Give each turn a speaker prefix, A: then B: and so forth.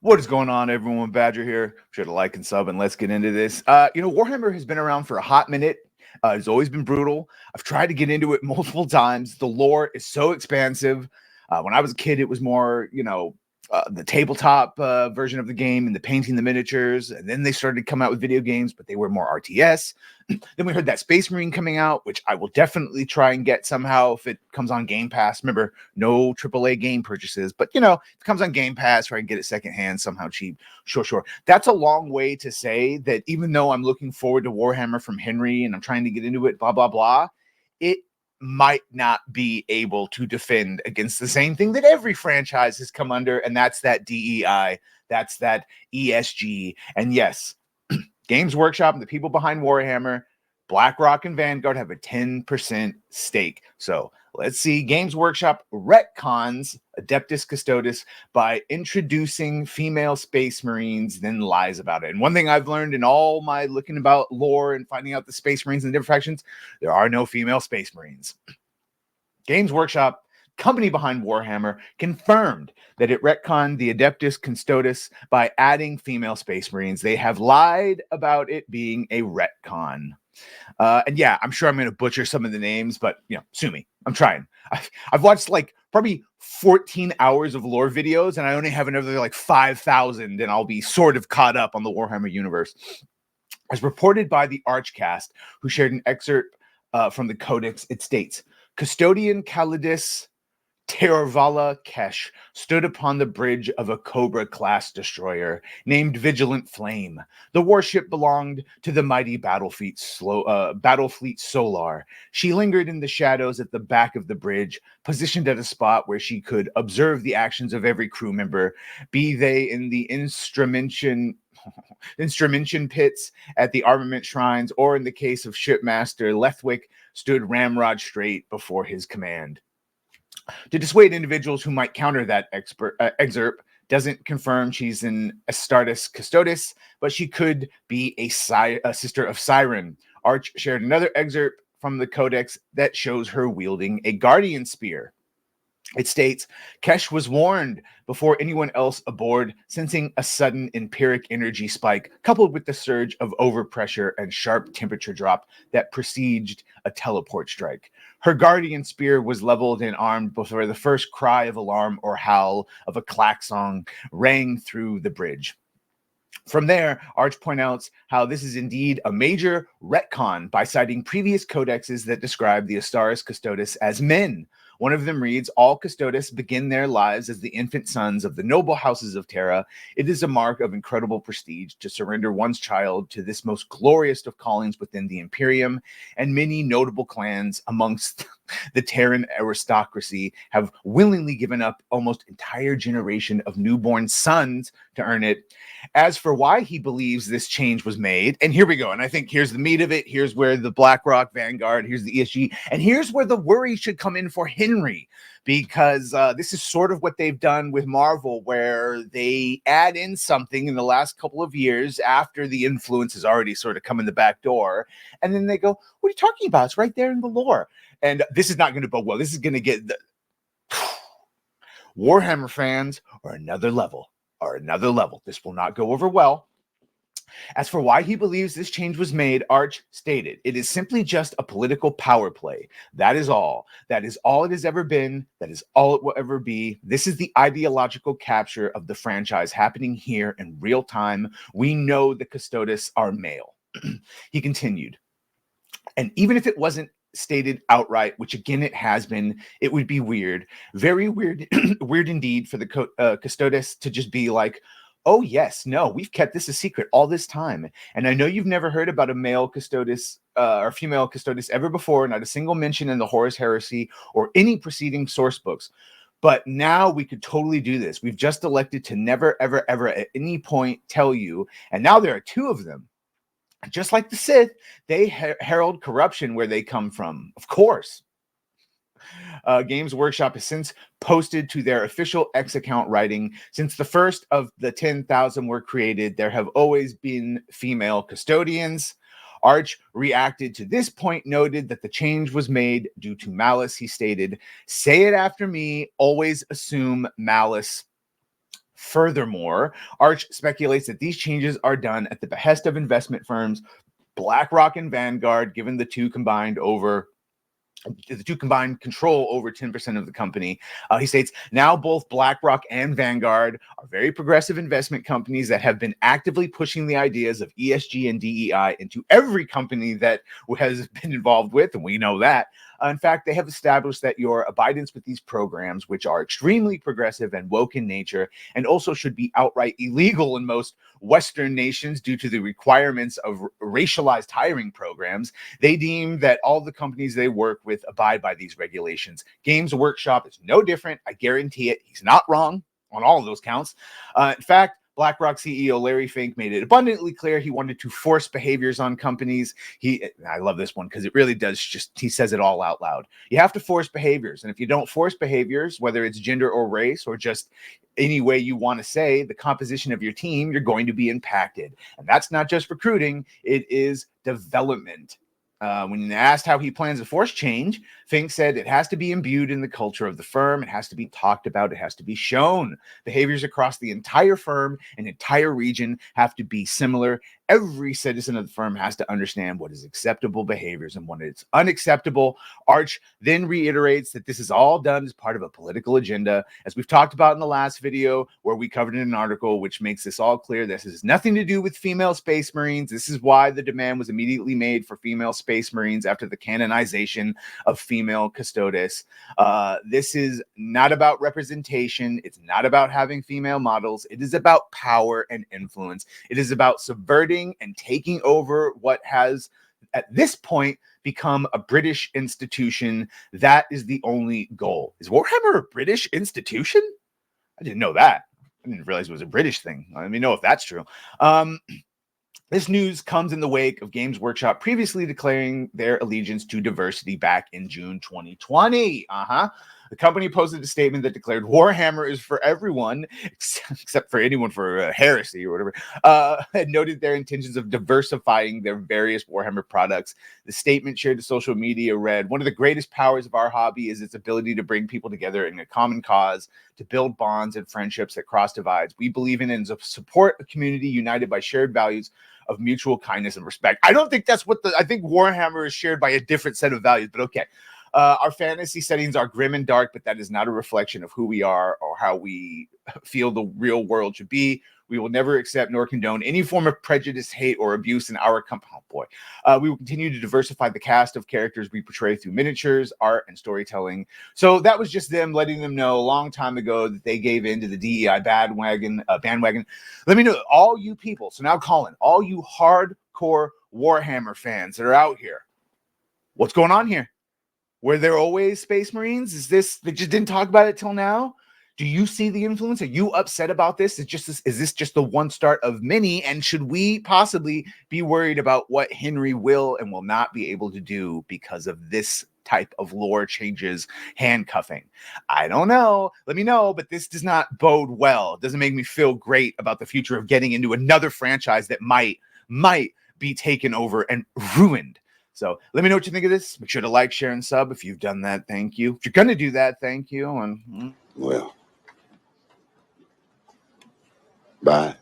A: What is going on, everyone? Badger here. Sure to like and sub, and let's get into this. Warhammer has been around for a hot minute. It's always been brutal. I've tried to get into it multiple times. The lore is so expansive. When I was a kid, it was more, the tabletop version of the game and the painting the miniatures. And then they started to come out with video games, but they were more RTS. Then we heard that Space Marine coming out, which I will definitely try and get somehow if it comes on Game Pass. Remember, no AAA game purchases, but if it comes on Game Pass, where I can get it secondhand somehow cheap. Sure. That's a long way to say that even though I'm looking forward to Warhammer from Henry and I'm trying to get into it, blah, blah, blah, it might not be able to defend against the same thing that every franchise has come under, and that's that DEI, that's that ESG. And yes, Games Workshop and the people behind Warhammer, BlackRock and Vanguard have a 10% stake. So let's see. Games Workshop retcons Adeptus Custodes by introducing female Space Marines, then lies about it. And one thing I've learned in all my looking about lore and finding out the Space Marines and different factions, there are no female Space Marines. Games Workshop, company behind Warhammer, confirmed that it retconned the Adeptus Custodes by adding female Space Marines. They have lied about it being a retcon. And yeah, I'm sure I'm going to butcher some of the names, but sue me. I'm trying. I've watched like probably 14 hours of lore videos, and I only have another like 5,000, and I'll be sort of caught up on the Warhammer universe. As reported by the Archcast, who shared an excerpt from the Codex, it states, Custodian Calidus Terravala Kesh stood upon the bridge of a Cobra-class destroyer named Vigilant Flame. The warship belonged to the mighty Battlefleet Solar. She lingered in the shadows at the back of the bridge, positioned at a spot where she could observe the actions of every crew member, be they in the instrumentation pits at the armament shrines, or in the case of Shipmaster Lethwick, stood ramrod straight before his command. To dissuade individuals who might counter that excerpt, doesn't confirm she's an Astartes Custodes, but she could be a sister of Siren. Arch shared another excerpt from the Codex that shows her wielding a Guardian Spear. It states, Kesh was warned before anyone else aboard, sensing a sudden empiric energy spike coupled with the surge of overpressure and sharp temperature drop that preceded a teleport strike. Her Guardian Spear was leveled and armed before the first cry of alarm or howl of a klaxon rang through the bridge. From there, Arch points out how this is indeed a major retcon by citing previous codexes that describe the Astartes Custodes as men. One of them reads, all Custodes begin their lives as the infant sons of the noble houses of Terra. It is a mark of incredible prestige to surrender one's child to this most glorious of callings within the Imperium, and many notable clans amongst the Terran aristocracy have willingly given up almost entire generation of newborn sons to earn it. As for why he believes this change was made, and here we go, and I think here's the meat of it, here's where the BlackRock, Vanguard, here's the ESG, and here's where the worry should come in for Henry, because this is sort of what they've done with Marvel, where they add in something in the last couple of years after the influence has already sort of come in the back door, and then they go, what are you talking about? It's right there in the lore. And this is not going to bode well. This is going to get the Warhammer fans are another level. This will not go over well. As for why he believes this change was made, Arch stated, it is simply just a political power play. That is all. That is all it has ever been. That is all it will ever be. This is the ideological capture of the franchise happening here in real time. We know the Custodes are male. He continued, and even if it wasn't stated outright, which again it has been, it would be weird, very weird, weird indeed for the Custodes to just be like, oh yes, no, we've kept this a secret all this time. And I know you've never heard about a male Custodes or female Custodes ever before, not a single mention in the Horus Heresy or any preceding source books. But now we could totally do this. We've just elected to never, ever, ever at any point tell you. And now there are two of them. Just like the Sith, they herald corruption where they come from, of course. Games Workshop has since posted to their official X account writing, since the first of the 10,000 were created, there have always been female custodians. Arch reacted to this point, noted that the change was made due to malice. He stated, say it after me, always assume malice. Furthermore, Arch speculates that these changes are done at the behest of investment firms BlackRock and Vanguard, given the two combined control over 10% of the company. He states, now both BlackRock and Vanguard are very progressive investment companies that have been actively pushing the ideas of ESG and DEI into every company that has been involved with, and we know that. In fact, they have established that your abidance with these programs, which are extremely progressive and woke in nature, and also should be outright illegal in most Western nations due to the requirements of racialized hiring programs, they deem that all the companies they work with abide by these regulations. Games Workshop is no different. I guarantee it. He's not wrong on all of those counts. In fact, BlackRock CEO Larry Fink made it abundantly clear he wanted to force behaviors on companies. I love this one because it really does he says it all out loud. You have to force behaviors. And if you don't force behaviors, whether it's gender or race or just any way you want to say the composition of your team, you're going to be impacted. And that's not just recruiting, it is development. When asked how he plans to force change, Fink said it has to be imbued in the culture of the firm. It has to be talked about. It has to be shown. Behaviors across the entire firm and entire region have to be similar. Every citizen of the firm has to understand what is acceptable behaviors and what is unacceptable. Arch then reiterates that this is all done as part of a political agenda. As we've talked about in the last video, where we covered in an article which makes this all clear, this has nothing to do with female space marines. This is why the demand was immediately made for female space marines after the canonization of female custodes. This is not about representation. It's not about having female models. It is about power and influence. It is about subverting and taking over what has, at this point, become a British institution. That is the only goal. Is Warhammer a British institution? I didn't know that. I didn't realize it was a British thing. Let me know if that's true. This news comes in the wake of Games Workshop previously declaring their allegiance to diversity back in June 2020. The company posted a statement that declared Warhammer is for everyone, except for anyone for heresy or whatever, and noted their intentions of diversifying their various Warhammer products. The statement shared to social media read, one of the greatest powers of our hobby is its ability to bring people together in a common cause, to build bonds and friendships that cross divides. We believe in and support a community united by shared values of mutual kindness and respect. I don't think that's I think Warhammer is shared by a different set of values, but okay. Our fantasy settings are grim and dark, but that is not a reflection of who we are or how we feel the real world should be. We will never accept nor condone any form of prejudice, hate, or abuse in our company. Oh boy. We will continue to diversify the cast of characters we portray through miniatures, art, and storytelling. So that was just them letting them know a long time ago that they gave in to the DEI bandwagon. Let me know, all you people. So now Colin, all you hardcore Warhammer fans that are out here, what's going on here? Were there always Space Marines? Is this, they just didn't talk about it till now? Do you see the influence? Are you upset about this? Is this just the one start of many? And should we possibly be worried about what Henry will and will not be able to do because of this type of lore changes, handcuffing? I don't know. Let me know, but this does not bode well. It doesn't make me feel great about the future of getting into another franchise that might be taken over and ruined. So let me know what you think of this. Make sure to like, share, and sub. If you've done that, thank you. If you're going to do that, thank you. And
B: well, bye.